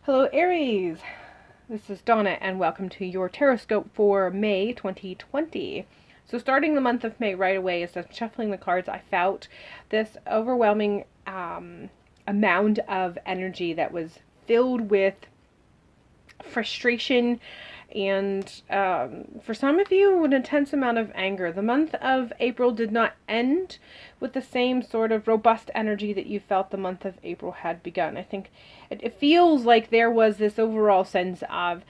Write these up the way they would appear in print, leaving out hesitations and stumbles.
Hello Aries, this is Donna and welcome to your Tarotscope for May 2020. So starting the month of May right away, as I'm shuffling the cards, I felt this overwhelming amount of energy that was filled with frustration and for some of you, an intense amount of anger. The month of April did not end with the same sort of robust energy that you felt the month of April had begun. I think it feels like there was this overall sense of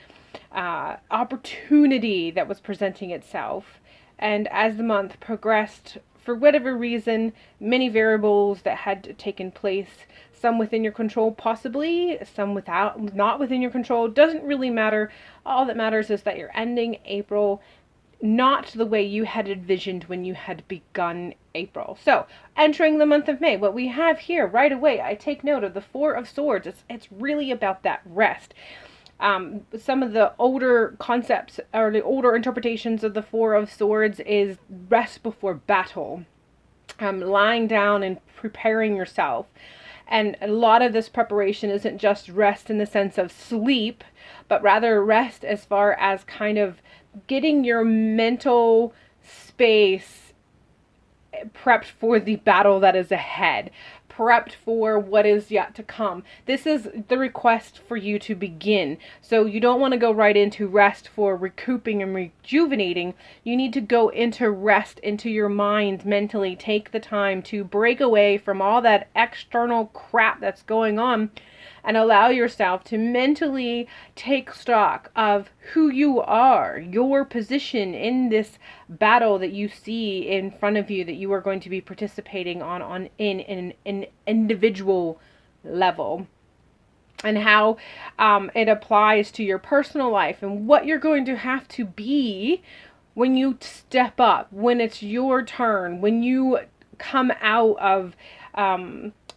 opportunity that was presenting itself. And as the month progressed, for whatever reason, many variables that had taken place, some within your control possibly, some not within your control, doesn't really matter. All that matters is that you're ending April not the way you had envisioned when you had begun April. So, entering the month of May, what we have here right away, I take note of the Four of Swords. It's really about that rest. Some of the older concepts or the older interpretations of the Four of Swords is rest before battle, lying down and preparing yourself. And a lot of this preparation isn't just rest in the sense of sleep, but rather rest as far as kind of getting your mental space prepped for the battle that is ahead, prepped for what is yet to come. This is the request for you to begin. So you don't want to go right into rest for recouping and rejuvenating. You need to go into rest, into your mind mentally. Take the time to break away from all that external crap that's going on and allow yourself to mentally take stock of who you are, your position in this battle that you see in front of you that you are going to be participating in an individual level, and how it applies to your personal life and what you're going to have to be when you step up, when it's your turn, when you come out of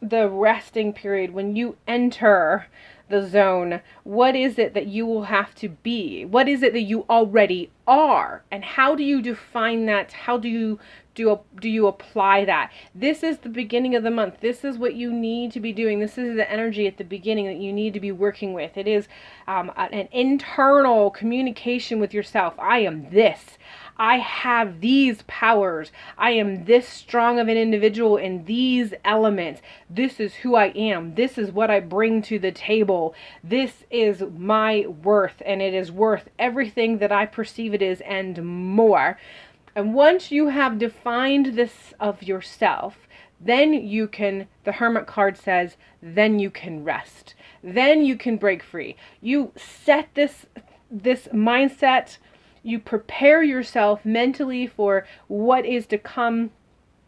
the resting period, when you enter the zone. What is it that you will have to be? What is it that you already are? And how do you define that? How do you apply that? This is the beginning of the month. This is what you need to be doing. This is the energy at the beginning that you need to be working with. It is an internal communication with yourself. I am this. I have these powers. I am this strong of an individual in these elements. This is who I am. This is what I bring to the table. This is my worth, and it is worth everything that I perceive it is and more. And once you have defined this of yourself, then you can, the Hermit card says, then you can rest. Then you can break free. You set this mindset. You prepare yourself mentally for what is to come,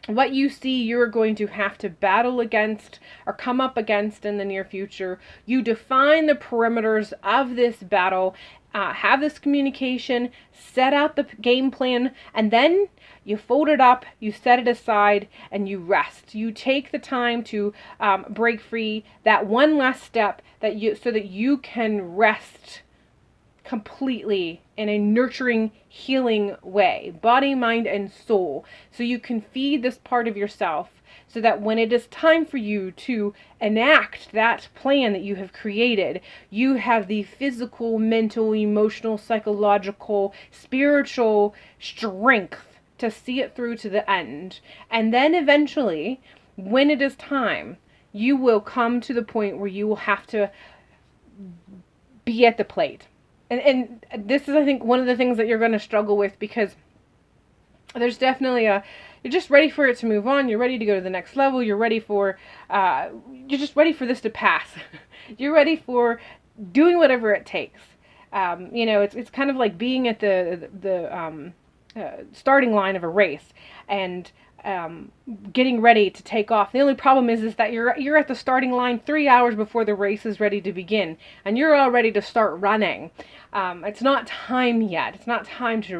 what you see you're going to have to battle against or come up against in the near future. You define the perimeters of this battle, have this communication, set out the game plan, and then you fold it up, you set it aside, and you rest. You take the time to break free, that one last step so that you can rest completely in a nurturing, healing way, body, mind, and soul. So you can feed this part of yourself so that when it is time for you to enact that plan that you have created, you have the physical, mental, emotional, psychological, spiritual strength to see it through to the end. And then eventually, when it is time, you will come to the point where you will have to be at the plate. And this is, I think, one of the things that you're going to struggle with, because there's definitely you're just ready for it to move on. You're ready to go to the next level. You're ready for, you're just ready for this to pass. You're ready for doing whatever it takes. It's kind of like being at the starting line of a race and getting ready to take off. The only problem is that you're at the starting line 3 hours before the race is ready to begin, and you're all ready to start running. It's not time yet. It's not time to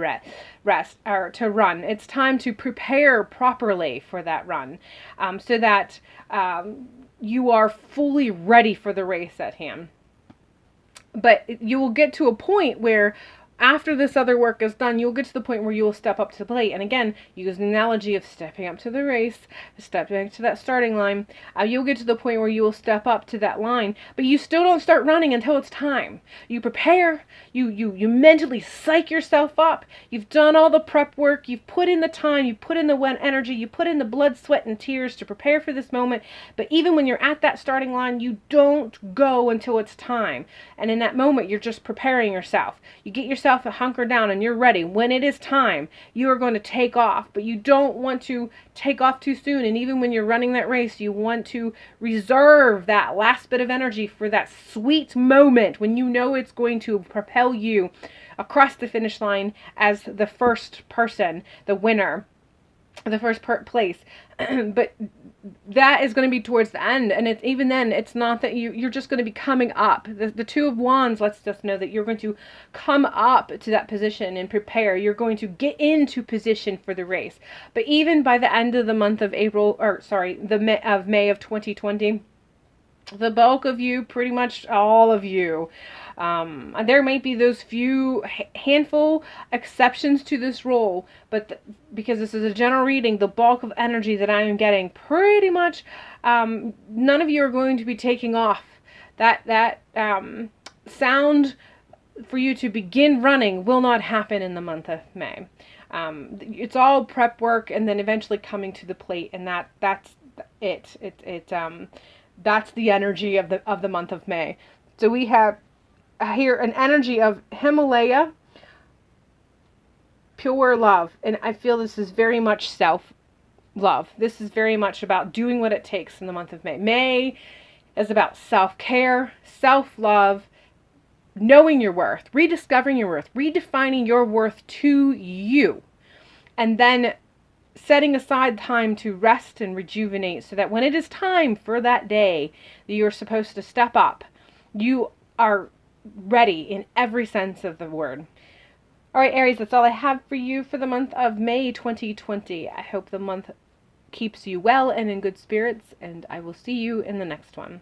rest or to run. It's time to prepare properly for that run, so that you are fully ready for the race at hand. But you will get to a point where after this other work is done, you'll get to the point where you will step up to the plate. And again, use the analogy of stepping up to the race, stepping to that starting line. You'll get to the point where you will step up to that line, but you still don't start running until it's time. You prepare, you mentally psych yourself up. You've done all the prep work, you've put in the time, you put in the energy, you put in the blood, sweat, and tears to prepare for this moment. But even when you're at that starting line, you don't go until it's time. And in that moment, you're just preparing yourself. You get yourself a hunker down and you're ready. When it is time, you are going to take off, but you don't want to take off too soon. And even when you're running that race, you want to reserve that last bit of energy for that sweet moment when you know it's going to propel you across the finish line as the first person, the winner, the first place. But that is going to be towards the end, and it's even then, it's not that you're just going to be coming up. The Two of Wands lets us know that you're going to come up to that position and prepare. You're going to get into position for the race. But even by the end of the month of May of 2020, the bulk of you, pretty much all of you, there might be those few handful exceptions to this rule, but because this is a general reading, the bulk of energy that I am getting, pretty much, none of you are going to be taking off. That sound for you to begin running will not happen in the month of May. It's all prep work and then eventually coming to the plate, and that's it. That's the energy of the month of May. So we have here an energy of Himalaya, pure love. And I feel this is very much self-love. This is very much about doing what it takes in the month of May. May is about self-care, self-love, knowing your worth, rediscovering your worth, redefining your worth to you. And then setting aside time to rest and rejuvenate so that when it is time for that day that you're supposed to step up, you are ready in every sense of the word. All right, Aries, that's all I have for you for the month of May 2020. I hope the month keeps you well and in good spirits, and I will see you in the next one.